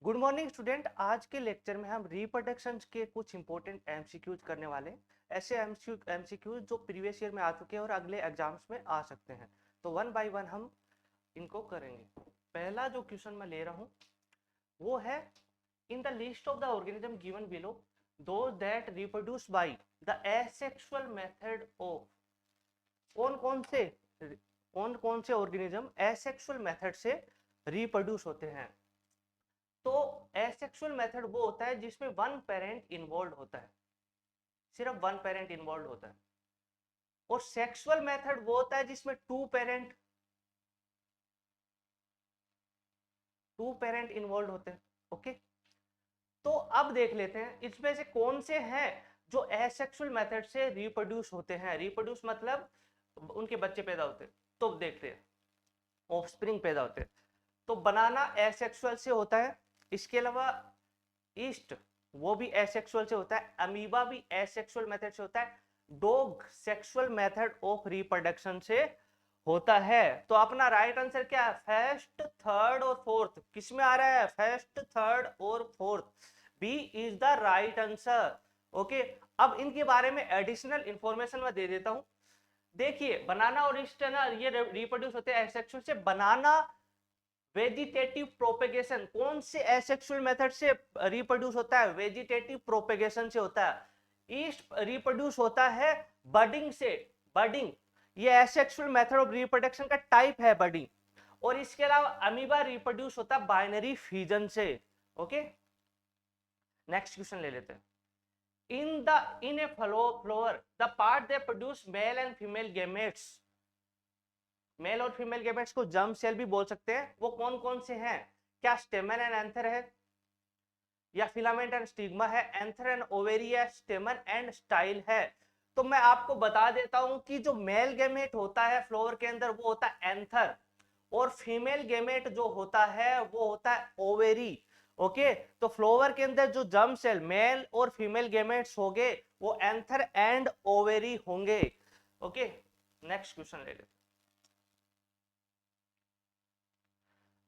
Good morning student. आज के lecture में हम रिप्रोडक्शन के कुछ इंपॉर्टेंट एमसीक्यूज करने वाले हैं। ऐसे एमसीक्यूज जो प्रीवियस ईयर में आ चुके हैं और अगले एग्जाम्स में आ सकते हैं। तो वन बाय वन हम इनको करेंगे। पहला जो क्वेश्चन मैं ले रहा हूँ वो है, in the list of the organism given below those that reproduce by the asexual method of, कौन कौन से ऑर्गेनिज्म एसेक्सुअल मेथड से रिप्रोड्यूस होते हैं। तो एसेक्सुअल मेथड वो होता है जिसमें वन पेरेंट इन्वॉल्व होता है, सिर्फ वन पेरेंट इन्वॉल्व होता है। और सेक्सुअल मेथड वो होता है जिसमें टू पेरेंट इन्वॉल्व होते हैं। ओके, तो अब देख लेते हैं इसमें से कौन से हैं जो एसेक्सुअल मेथड से रिप्रोड्यूस होते हैं। रिप्रोड्यूस मतलब उनके बच्चे पैदा होते हैं। तो देखते हैं, ऑफस्प्रिंग पैदा होते हैं। तो बनाना एसेक्सुअल से होता है, इसके अलावा ईस्ट वो भी एसेक्सुअल से होता है, अमीबा भी एसेक्सुअल मेथड से होता है, dog sexual method of reproduction से होता है। तो अपना राइट आंसर क्या है? फर्स्ट, थर्ड और फोर्थ। किस में आ रहा है? फर्स्ट, थर्ड और fourth. B is the right answer. Okay, अब इनके बारे में एडिशनल इंफॉर्मेशन मैं दे देता हूं। देखिए, बनाना और ईस्ट ना ये रिप्रोड्यूस होते हैं एसेक्सुअल से। बनाना वेजिटेटिव प्रोपेगेशन, कौन से एसेक्सुअल मेथड से रिप्रोड्यूस होता है? वेजिटेटिव प्रोपेगेशन से होता है। ईस्ट रिप्रोड्यूस होता है बडिंग से। बडिंग ये एसेक्सुअल मेथड ऑफ रिप्रोडक्शन का टाइप है, बडिंग। और इसके अलावा अमीबा रिप्रोड्यूस होता है बाइनरी फ्यूजन से। ओके, नेक्स्ट क्वेश्चन ले लेते हैं। in a flower the part they produce male and female gametes, male और फीमेल गैमेट्स को जर्म सेल भी बोल सकते हैं। वो कौन कौन से हैं? क्या स्टेमन एंड एंथर है, या फिलामेंट एंड स्टिग्मा है, एंथर एंड ओवेरी है, स्टेमन एंड स्टाइल है। तो मैं आपको बता देता हूं कि जो मेल गैमेट होता है फ्लोवर के अंदर वो होता है एंथर, और फीमेल गैमेट जो होता है वो होता है ओवेरी। ओके, तो फ्लोवर के अंदर जो जर्म सेल मेल और फीमेल गैमेट्स होंगे वो एंथर एंड ओवेरी होंगे। ओके, नेक्स्ट क्वेश्चन ले लेते।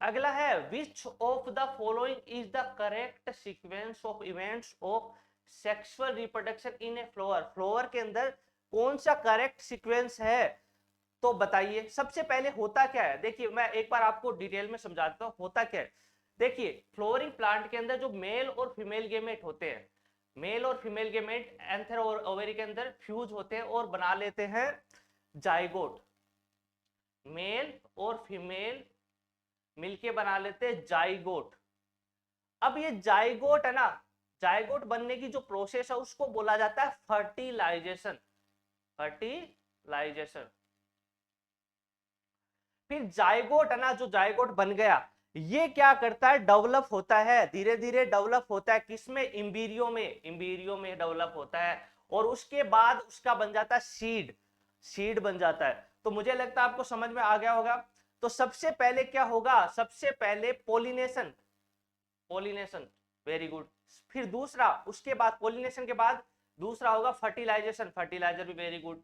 अगला है, which of the following is the correct sequence of events of sexual reproduction in a flower. Flower के अंदर कौन सा करेक्ट सीक्वेंस है? तो बताइए, सबसे पहले होता क्या है? देखिए, मैं एक बार आपको डिटेल में समझाता हूं होता क्या है। देखिए, फ्लोवरिंग प्लांट के अंदर जो मेल और फीमेल गेमेट होते हैं, मेल और फीमेल गेमेट एंथर और ओवेरी के अंदर फ्यूज होते हैं और बना लेते हैं जाइगोट। मेल और फीमेल मिलके बना लेते हैं जाइगोट। अब ये जाइगोट है ना, जाइगोट बनने की जो प्रोसेस है उसको बोला जाता है फर्टिलाइजेशन। फर्टिलाइजेशन। फिर जाइगोट है ना, जो जाइगोट बन गया ये क्या करता है? डेवलप होता है, धीरे धीरे डेवलप होता है। किसमें? इम्बीरियो में। इम्बीरियो में डेवलप होता है और उसके बाद उसका बन जाता है सीड। सीड बन जाता है। तो मुझे लगता है आपको समझ में आ गया होगा। तो सबसे पहले क्या होगा? सबसे पहले पोलिनेशन। Pollination, very good. फिर दूसरा, उसके बाद पोलिनेशन के बाद दूसरा होगा फर्टिलाइजेशन। फर्टिलाइजर भी वेरी गुड।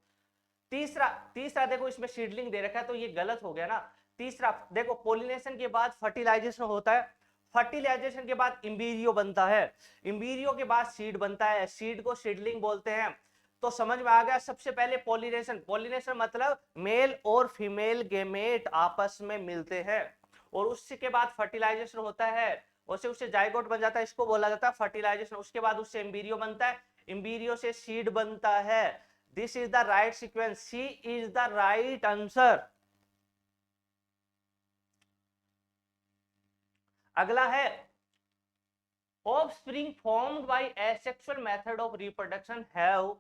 तीसरा, तीसरा देखो इसमें सीडलिंग दे रखा है तो ये गलत हो गया ना। तीसरा देखो, पोलिनेशन के बाद फर्टिलाइजेशन होता है, फर्टिलाइजेशन के बाद इम्बीरियो बनता है, इम्बीरियो के बाद सीड बनता है, सीड को सीडलिंग बोलते हैं। तो समझ में आ गया। सबसे पहले पोलिनेशन। पोलिनेशन मतलब मेल और फीमेल गेमेट आपस में मिलते हैं, और उसके बाद फर्टिलाइजेशन होता है, उससे जाइगोट बन जाता है, इसको बोला जाता है फर्टिलाइजेशन। उसके बाद उससे एम्बीरियो बनता है, एम्बीरियो से सीड बनता है। This is the right sequence. C is the right answer. अगला है, offspring formed by asexual method of reproduction have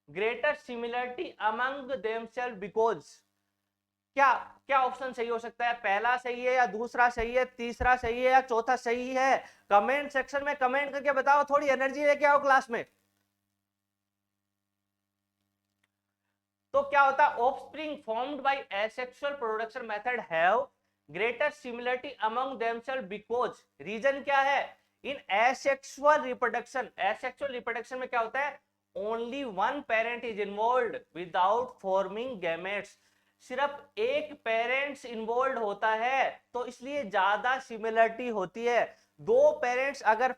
greater similarity among themselves because। क्या क्या ऑप्शन सही हो सकता है? पहला सही है, या दूसरा सही है, तीसरा सही है, या चौथा सही है? कमेंट सेक्शन में कमेंट करके बताओ, थोड़ी एनर्जी लेके आओ क्लास में। तो क्या होता है? Offspring formed by asexual production method have greater similarity among themselves because. Reason क्या है? In asexual reproduction, asexual reproduction में क्या होता है? Only one parent is involved without forming gametes. सिर्फ एक पेरेंट्स इन्वॉल्व होता है, तो इसलिए ज्यादा सिमिलरिटी होती है। दो पेरेंट्स अगर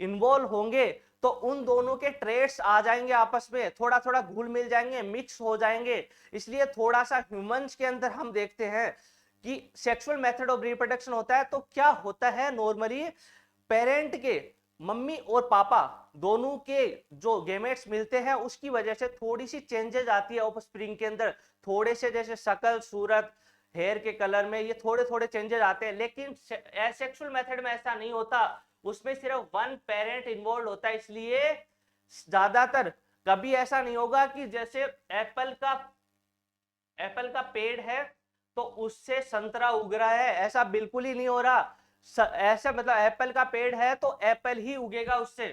इन्वॉल्व होंगे तो उन दोनों के ट्रेड्स आ जाएंगे आपस में, थोड़ा थोड़ा घुल मिल जाएंगे, मिक्स हो जाएंगे। इसलिए थोड़ा सा ह्यूमंस के अंदर हम देखते हैं कि सेक्सुअल मेथड ऑफ रिप्रोडक्शन होता है तो क्या होता है नॉर्मली, पेरेंट के मम्मी और पापा दोनों के जो गेमेट्स मिलते हैं उसकी वजह से थोड़ी सी चेंजेस आती है ऑफस्प्रिंग के अंदर, थोड़े से जैसे शक्ल सूरत हेयर के कलर में ये थोड़े थोड़े चेंजेस आते हैं। लेकिन एसेक्सुअल मेथड में ऐसा नहीं होता, उसमें सिर्फ वन पेरेंट इन्वॉल्व होता है। इसलिए ज्यादातर कभी ऐसा नहीं होगा कि जैसे एप्पल का पेड़ है तो उससे संतरा उग रहा है, ऐसा बिल्कुल ही नहीं हो रहा। ऐसा मतलब एप्पल का पेड़ है तो एप्पल ही उगेगा उससे।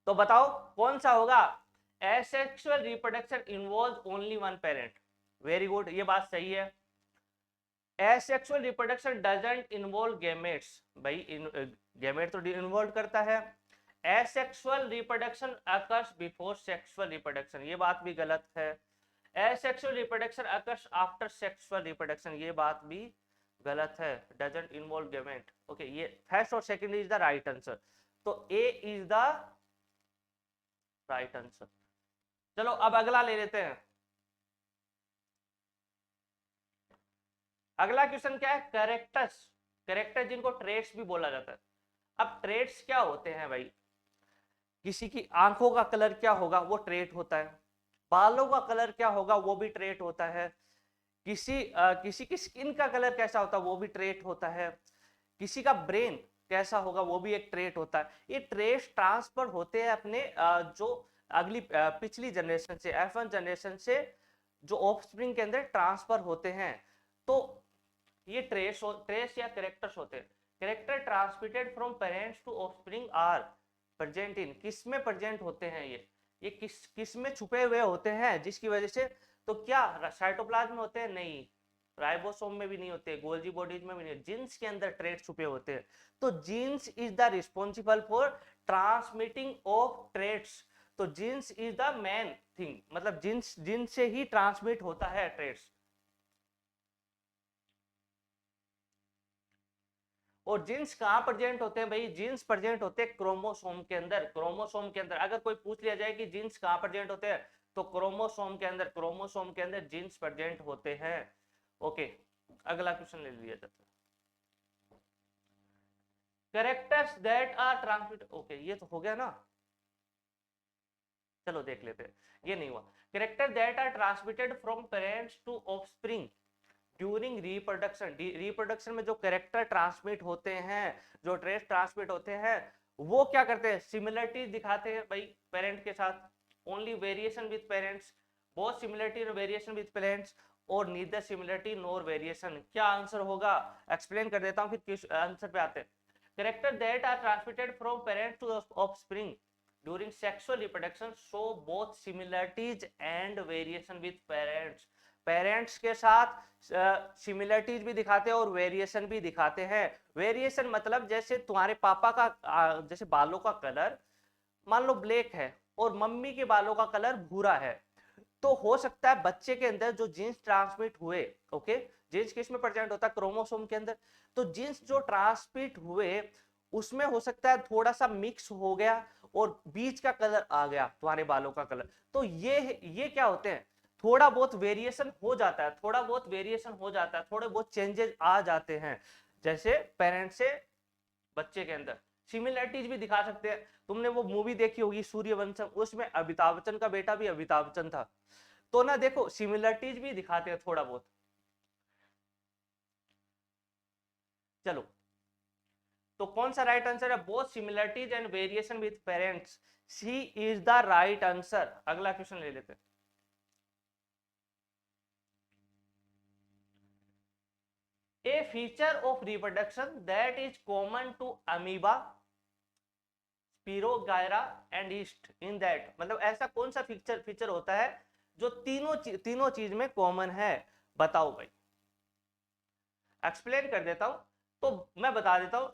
तो बताओ कौन सा होगा? Asexual reproduction involve only one parent. Very good, ये बात सही है। Asexual reproduction doesn't involve gametes. भाई गेमेट तो इन्वॉल्व करता है। Asexual reproduction occurs before sexual reproduction, ये बात भी गलत है। Asexual reproduction occurs after sexual reproduction, ये बात भी गलत है। Doesn't involve gamete. ओके, ये फर्स्ट और second is the right answer, तो ए इज द राइट आंसर। चलो अब अगला ले लेते हैं। अगला क्वेश्चन क्या है? कैरेक्टर्स। कैरेक्टर जिनको ट्रेट्स भी बोला जाता है। अब ट्रेट्स क्या होते हैं भाई? किसी की आंखों का कलर क्या होगा, वो ट्रेट होता है। बालों का कलर क्या होगा, वो भी ट्रेट होता है। किसी की स्किन का कलर कैसा होता है, वो भी ट्रेट होता है। किसी का ब्रेन कैसा होगा, वो भी एक ट्रेट होता है। ये ट्रेट ट्रांसफर होते हैं अपने जो अगली पिछली जनरेशन से, F1 जनरेशन से जो ऑफस्प्रिंग के अंदर ट्रांसफर होते हैं। तो ये ट्रेस या कैरेक्टर्स होते हैं। Character transmitted from parents to offspring are present in, किस में प्रेजेंट होते हैं? ये किस में छुपे हुए होते हैं, जिसकी वजह से, तो क्या साइटोप्लाज्म में होते हैं? नहीं। राइबोसोम में भी नहीं होते, गोल्जी बॉडीज में भी नहीं, जीन्स के अंदर ट्रेट छुपे होते हैं। तो genes is the responsible for transmitting of traits. तो genes is the main thing, मतलब जीन्स से ही ट्रांसमिट होता है ट्रेट्स। और जीन्स कहाँ प्रेजेंट होते हैं भाई? जीन्स प्रेजेंट होते हैं क्रोमोसोम के अंदर। क्रोमोसोम के अंदर अगर कोई पूछ लिया जाए कि जीन्स कहाँ प्रेजेंट होते हैं, तो क्रोमोसोम के अंदर, क्रोमोसोम के अंदर जीन्स प्रेजेंट होते हैं। ओके, अगला क्वेश्चन ले लिया जाता है। Characters that are transmit, okay ये तो हो गया ना, चलो देख लेते हैं। ये नहीं हुआ। Character that are transmitted from parents to offspring during reproduction. Reproduction में जो कैरेक्टर ट्रांसमिट होते हैं, जो ट्रेस ट्रांसमिट होते हैं, वो क्या करते हैं? सिमिलरिटी दिखाते हैं भाई पेरेंट के साथ। Only variation with parents, both similarity और वेरिएशन विद पेरेंट्स, और नीदर सिमिलरिटी नॉर वेरिएशन। क्या आंसर होगा? एक्सप्लेन कर देता हूं फिर आंसर पे आते हैं। Character that are transmitted from parents to offspring during sexual reproduction show both similarities and variation with parents. Parents के साथ सिमिलरिटीज भी दिखाते हैं और वेरिएशन भी दिखाते हैं। वेरिएशन मतलब जैसे तुम्हारे पापा का जैसे बालों का कलर मान लो ब्लैक है और मम्मी के बालों का कलर भूरा है, तो हो सकता है बच्चे के अंदर जो जीन्स ट्रांसमिट हुए, ओके, जीन्स किस में प्रेजेंट होता है? क्रोमोसोम के अंदर। तो जीन्स जो ट्रांसमिट हुए उसमें हो सकता है थोड़ा सा मिक्स हो गया और बीच का कलर आ गया तुम्हारे बालों का कलर। तो ये क्या होते हैं? थोड़ा बहुत वेरिएशन हो जाता है, थोड़ा बहुत वेरिएशन हो जाता है, थोड़े बहुत चेंजेस आ जाते हैं, जैसे पेरेंट्स से बच्चे के अंदर। सिमिलरिटीज भी दिखा सकते हैं। तुमने वो मूवी देखी होगी सूर्यवंशम, उसमें अमिताभ बच्चन का बेटा भी अमिताभ बच्चन था। तो ना देखो सिमिलरिटीज भी दिखाते हैं थोड़ा बहुत। चलो, तो कौन सा राइट आंसर है? Both similarities and variation with parents, C is the right answer. अगला क्वेश्चन ले लेते हैं। A feature of reproduction that is common to amoeba, Spirogyra and yeast in that, मतलब ऐसा कौन सा फीचर होता है जो तीनों चीज में कॉमन है? बताओ भाई। एक्सप्लेन कर देता हूं, तो मैं बता देता हूं।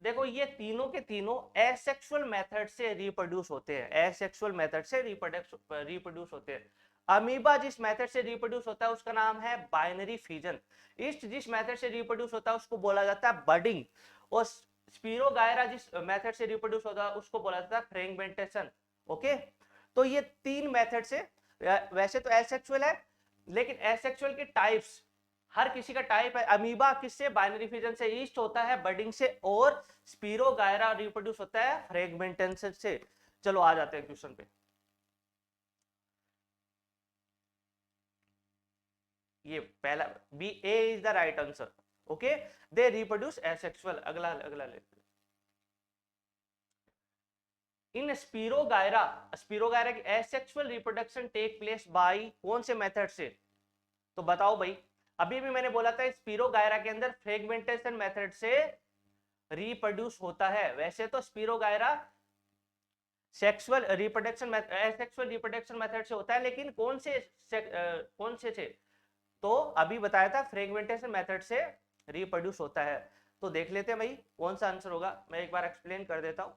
देखो ये तीनों के तीनों एसेक्सुअल मेथड से रिप्रोड्यूस होते हैं, एसेक्सुअल मेथड से रिप्रोड्यूस होते हैं। अमीबा जिस मेथड से रिप्रोड्यूस होता है उसका नाम है बाइनरी फिजन। ईस्ट जिस मेथड से रिप्रोड्यूस होता है उसको बोला जाता है बडिंग। और स्पिरोगायरा जिस मेथड से रिप्रोड्यूस होता है उसको बोला जाता है फ्रेगमेंटेशन। ओके, तो ये 3 मेथड से, वैसे तो एसेक्सुअल है लेकिन एसेक्सुअल के टाइप्स, हर किसी का टाइप है। अमीबा किससे, बाइनरी फिजन से, ईस्ट होता है बडिंग से, और स्पिरोगायरा रिप्रोड्यूस होता है फ्रेगमेंटेशन से। चलो आ जाते हैं क्वेश्चन पे। ये पहला B, A is the right answer. Okay, they reproduce asexual. अगला अगला लेते हैं। इन स्पिरोगायरा, स्पिरोगायरा की asexual reproduction take place by कौन से मेथड से? तो बताओ भाई, अभी भी मैंने बोला था स्पिरोगायरा के अंदर फ्रेगमेंटेशन मेथड से रिप्रोड्यूस होता है। वैसे तो spirogyra sexual reproduction, asexual reproduction method से होता है, लेकिन कौन से से? तो अभी बताया था फ्रेगमेंटेशन मेथड से रिप्रोड्यूस होता है। तो देख लेते हैं भाई कौन सा आंसर होगा। मैं एक बार एक्सप्लेन कर देता हूं।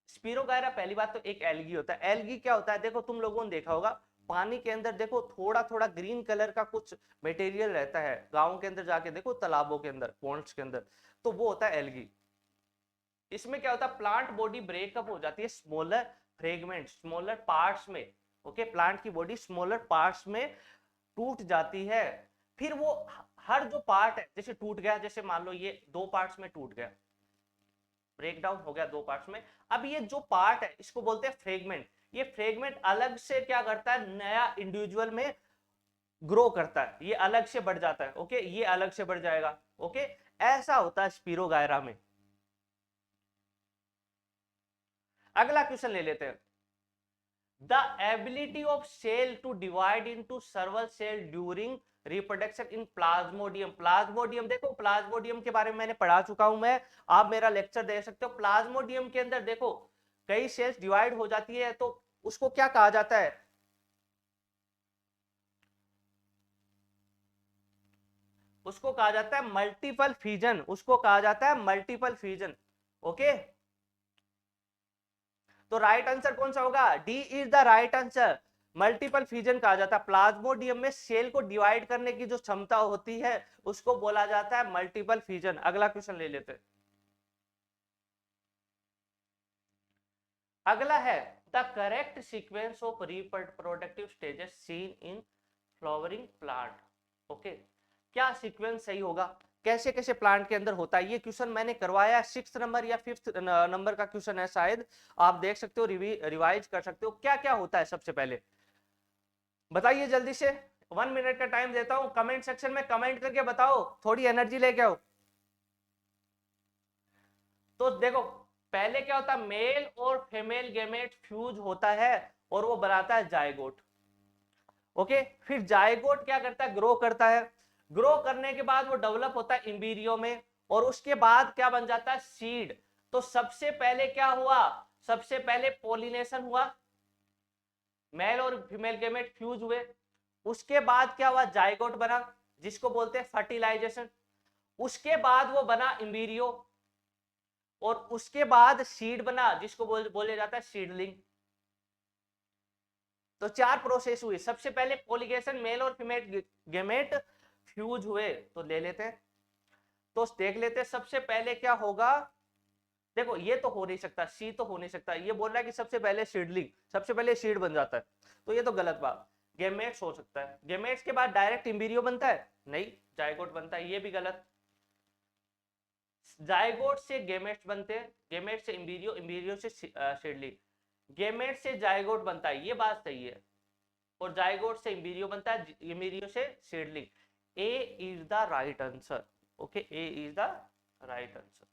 स्पिरोगायरा पहली बात तो एक एल्गी होता है। एल्गी क्या होता है, देखो तुम लोगों ने देखा होगा पानी के अंदर, देखो थोड़ा थोड़ा ग्रीन कलर का कुछ मटेरियल रहता है। गांव के अंदर जाके देखो, तालाबों के अंदर, पॉन्ड्स के अंदर, तो वो होता है एल्गी। इसमें क्या होता है, प्लांट बॉडी ब्रेकअप हो जाती है स्मॉलर फ्रेगमेंट, स्मॉलर पार्ट्स में। ओके, प्लांट की बॉडी स्मॉलर पार्ट्स में टूट जाती है। फिर वो हर जो पार्ट है, जैसे टूट गया, जैसे मान लो ये 2 पार्ट्स में टूट गया, ब्रेक डाउन हो गया 2 पार्ट्स में। अब ये जो पार्ट है इसको बोलते हैं फ्रेगमेंट। ये फ्रेगमेंट अलग से क्या करता है, नया इंडिविजुअल में ग्रो करता है, ये अलग से बढ़ जाता है। ओके, ये अलग से बढ़ जाएगा। ओके, ऐसा होता है स्पिरोगायरा में। अगला क्वेश्चन ले लेते हैं। The ability of cell to divide into several cell during reproduction in plasmodium। Plasmodium, देखो प्लाज्मोडियम के बारे में मैंने पढ़ा चुका हूं मैं, आप मेरा लेक्चर देख सकते हो। प्लाज्मोडियम के अंदर देखो कई सेल्स डिवाइड हो जाती है, तो उसको क्या कहा जाता है? उसको कहा जाता है मल्टीपल फ्यूजन। उसको कहा जाता है मल्टीपल फ्यूजन। ओके, तो राइट आंसर कौन सा होगा? D is the right answer. Multiple fusion कहा जाता है। प्लाज्मोडियम में सेल को डिवाइड करने की जो क्षमता होती है उसको बोला जाता है मल्टीपल फ्यूजन। अगला क्वेश्चन ले लेते हैं। अगला है the correct sequence of reproductive stages seen in flowering plant. Okay, क्या सीक्वेंस सही होगा, कैसे कैसे प्लांट के अंदर होता है? ये क्वेश्चन मैंने करवाया 6th नंबर या 5th नंबर का क्वेश्चन है शायद, आप देख सकते हो, रिवाइज कर सकते हो। क्या क्या होता है सबसे पहले बताइए जल्दी से। 1 मिनट का टाइम देता हूं, कमेंट सेक्शन में कमेंट करके बताओ, थोड़ी एनर्जी लेके आओ। तो देखो पहले क्या होता है, मेल और फीमेल गेमेट फ्यूज होता है और वो बनाता है जायगोट। ओके, फिर जायगोट क्या करता है, ग्रो करता है। ग्रो करने के बाद वो डेवलप होता है एम्ब्रियो में, और उसके बाद क्या बन जाता है, सीड। तो सबसे पहले क्या हुआ, सबसे पहले पोलिनेशन हुआ, मेल और फीमेल गेमेट फ्यूज हुए। उसके बाद क्या हुआ, जायगोट बना जिसको बोलते हैं फर्टिलाइजेशन। उसके बाद वो बना एम्ब्रियो, और उसके बाद सीड बना जिसको बोले जाता है सीडलिंग। तो 4 प्रोसेस हुई। सबसे पहले पोलिनेशन, मेल और फीमेल गेमेट फ्यूज हुए। तो ले लेते हैं, तो देख लेते हैं सबसे पहले क्या होगा। देखो ये तो हो नहीं सकता, सी तो हो नहीं सकता, ये बोल रहा है कि सबसे पहले सीडलिंग, सबसे पहले सीड बन जाता है, तो ये तो गलत बात। गेमेट्स हो सकता है, गेमेट्स के बाद डायरेक्ट एम्ब्रियो बनता है, नहीं, जायगोट बनता है, ये भी गलत। जायगोट से गेमेट्स बनते हैं, गेमेट से एम्ब्रियो, एम्ब्रियो से सीडलिंग, गेमेट से जायगोट बनता है, ये बात सही है। और जायगोट से एम्ब्रियो बनता है, एम्ब्रियो से seedling. A is the right answer. Okay, A is the right answer.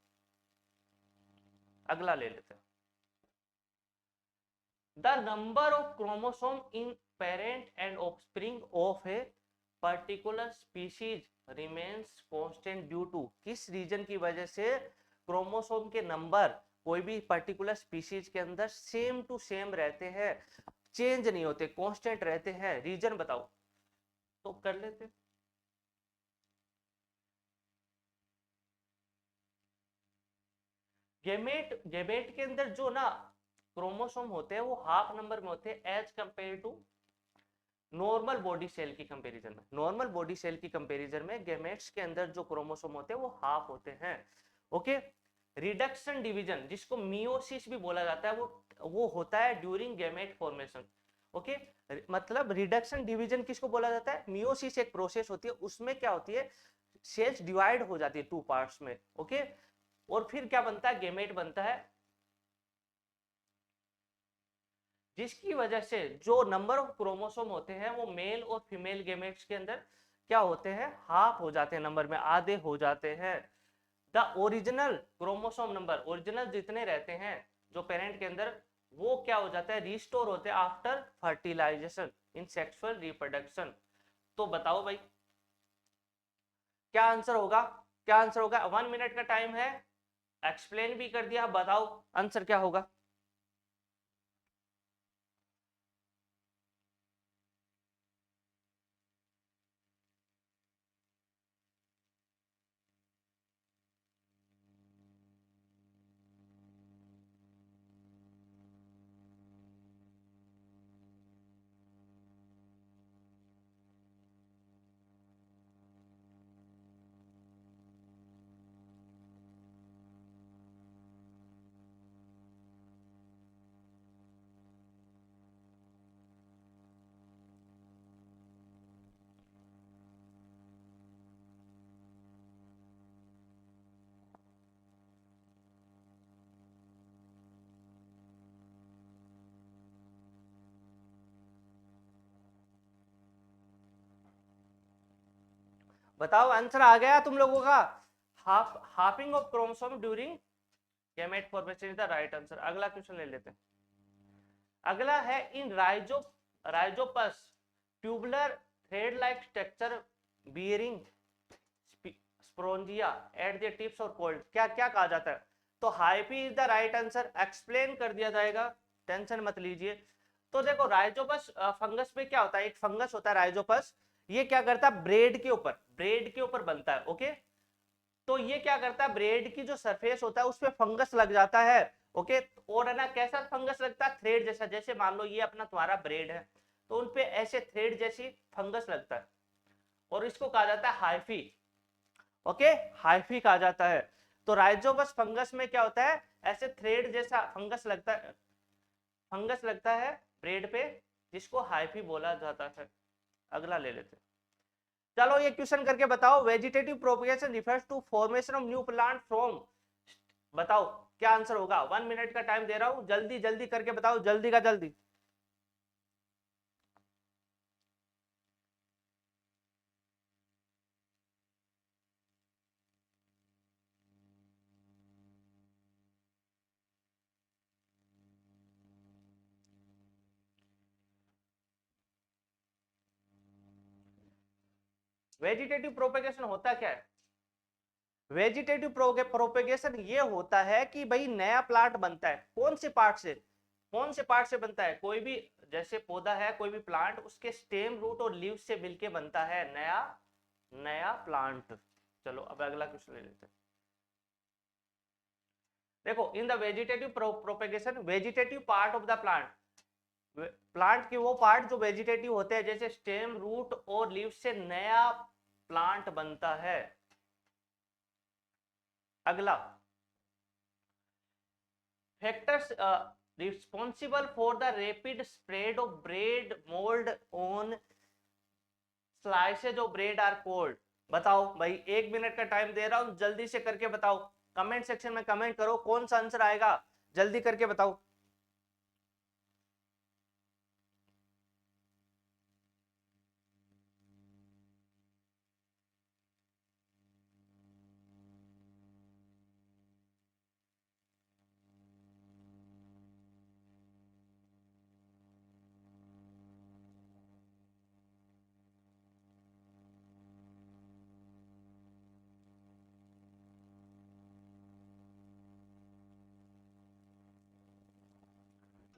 अगला ले लेते हैं। The number of chromosome in parent and offspring of a particular species remains constant due to. किस reason की वजह से क्रोमोसोम के नंबर कोई भी पर्टिकुलर स्पीशीज के अंदर सेम टू सेम रहते हैं, चेंज नहीं होते, कांस्टेंट रहते हैं? रीजन बताओ। तो कर लेते। गेमेट, गेमेट के अंदर जो ना क्रोमोसोम होते हैं वो हाफ नंबर में होते हैं as compare to normal body cell की कंपैरिजन में। नॉर्मल बॉडी सेल की कंपैरिजन में गेमेट्स के अंदर जो क्रोमोसोम होते हैं वो हाफ होते हैं। ओके। रिडक्शन डिवीजन जिसको मियोसिस भी बोला जाता है वो होता है ड्यूरिंग गैमेट फॉर्मेशन। ओके, मतलब रिडक्शन डिवीजन किसको बोला जाता है? मियोसिस एक प्रोसेस होती है, उसमें क्या होती है, सेल्स डिवाइड हो जाती है 2 पार्ट्स में। ओके, और फिर क्या बनता है? गैमेट बनता है, जिसकी वजह से जो नंबर ऑफ क्रोमोसोम होते हैं वो मेल और फीमेल गैमेट्स के अंदर क्या होते हैं? हाफ हो जाते हैं, नंबर में आधे हो जाते हैं। The original chromosome number, original जितने रहते हैं जो पेरेंट के अंदर, वो क्या हो जाता है? रिस्टोर होते हैं after fertilisation in sexual reproduction. तो बताओ भाई क्या आंसर होगा? क्या आंसर होगा? 1 मिनट का टाइम है, एक्सप्लेन भी कर दिया, बताओ आंसर क्या होगा? बताओ आंसर आ गया तुम लोगों का? Halving of chromosome during gamete formation is the right answer. अगला क्वेश्चन ले लेते हैं। अगला है in rhizopus tubular thread like structure bearing sporangia at the tips are called, क्या क्या कहा जाता है? तो hyphae is the right answer, explain कर दिया जाएगा, टेंशन मत लीजिए। तो देखो राइजोपस फंगस में क्या होता है, एक फंगस होता है राइजोपस, ये क्या करता है? ब्रेड के ऊपर बनता है। ओके, तो ये क्या करता है? ब्रेड की जो सरफेस होता है उस पर फंगस लग जाता है। ओके, और है ना कैसा फंगस लगता है? थ्रेड जैसा। जैसे मान लो ये अपना तुम्हारा ब्रेड है, तो उनपे ऐसे थ्रेड जैसी फंगस लगता है, और इसको कहा जाता है हाइफी। ओके, हाइफी कहा जाता है। तो राइजोपस फंगस में क्या होता है? ऐसे थ्रेड जैसा फंगस लगता है ब्रेड पे, जिसको हाइफी बोला जाता है। अगला ले लेते हैं। चलो ये क्वेश्चन करके बताओ। Vegetative propagation refers to formation of new plant from, बताओ क्या आंसर होगा? 1 मिनट का टाइम दे रहा हूं, जल्दी जल्दी करके बताओ, जल्दी का जल्दी। वेजिटेटिव प्रोपगेशन होता क्या है? वेजिटेटिव प्रोपेगेशन ये होता है कि भाई नया प्लांट बनता है। कौन से पार्ट से? कौन से पार्ट से बनता है? कोई भी जैसे पौधा है, कोई भी प्लांट, उसके स्टेम, रूट और लीव से मिलके बनता है नया नया प्लांट। चलो अब अगला क्वेश्चन ले लेते हैं। देखो in the vegetative propagation, vegetative part of the plant, plant के वो पार्ट जो वेजिटेटिव होते हैं, जैसे स्टेम, रूट और लीव से नया प्लांट बनता है। अगला, factors responsible for the rapid spread of bread mould on slices of bread are called. बताओ भाई, 1 मिनट का टाइम दे रहा हूं, जल्दी से करके बताओ। कमेंट सेक्शन में कमेंट करो कौन सा आंसर आएगा, जल्दी करके बताओ।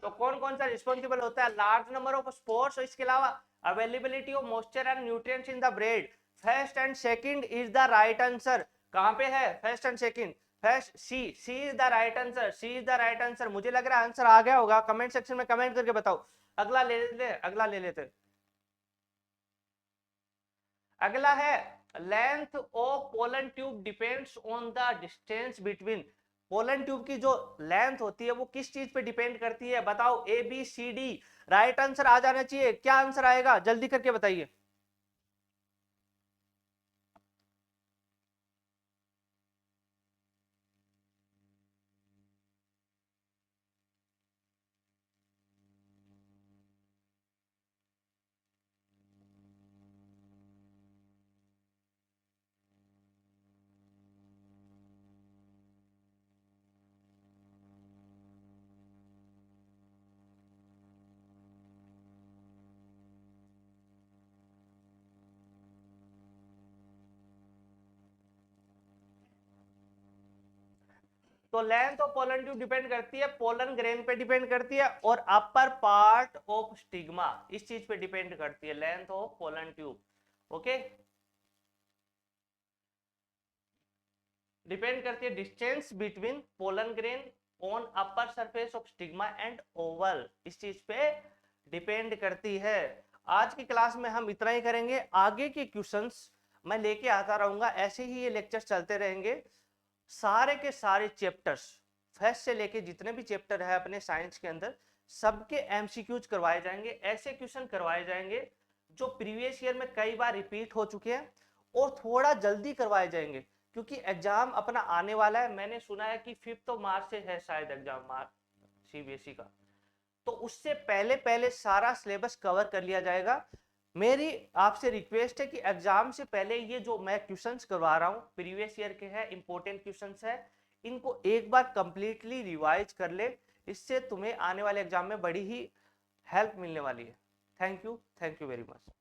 तो कौन कौन सा रिस्पॉन्सिबल होता है? लार्ज नंबर ऑफ स्पोर्स, इसके अलावा availability of moisture and nutrients in the bread. First and second is the right answer. कहां पे है first and second? First C is the right answer, C is the right answer. मुझे लग रहा है answer आ गया होगा, कमेंट सेक्शन में कमेंट करके बताओ। अगला ले लेते। अगला ले लेते। अगला है length of pollen tube depends on the distance between, pollen tube की जो लेंथ होती है वो किस चीज पे डिपेंड करती है, बताओ A B C D, right answer आ जाना चाहिए, क्या आंसर आएगा जल्दी करके बताइए। तो length of pollen tube depend करती है पोलन ग्रेन पे डिपेंड करती है और अपर पार्ट ऑफ स्टिग्मा इस चीज पे डिपेंड करती है, length of pollen tube. Okay, depend करती है distance between pollen grain on upper surface of stigma and Oval, इस चीज पे डिपेंड करती है। आज की क्लास में हम इतना ही करेंगे, आगे के क्वेश्चंस मैं लेके आता रहूंगा, ऐसे ही ये लेक्चर्स चलते रहेंगे। सारे के सारे चैप्टर्स फर्स्ट से लेके जितने भी चैप्टर है अपने साइंस के अंदर सबके एमसीक्यूज करवाए जाएंगे, ऐसे क्वेश्चन करवाए जाएंगे जो प्रीवियस ईयर में कई बार रिपीट हो चुके हैं और थोड़ा जल्दी करवाए जाएंगे क्योंकि एग्जाम अपना आने वाला है। मैंने सुना है कि 5 मार्च से है शायद एग्जाम मार्च सीबीएसई का, तो उससे पहले पहले सारा सिलेबस कवर कर लिया जाएगा। मेरी आपसे रिक्वेस्ट है कि एग्जाम से पहले ये जो मैं क्वेश्चंस करवा रहा हूँ प्रीवियस ईयर के हैं, इंपॉर्टेंट क्वेश्चंस है, इनको एक बार कंप्लीटली रिवाइज कर ले, इससे तुम्हें आने वाले एग्जाम में बड़ी ही हेल्प मिलने वाली है। Thank you very much.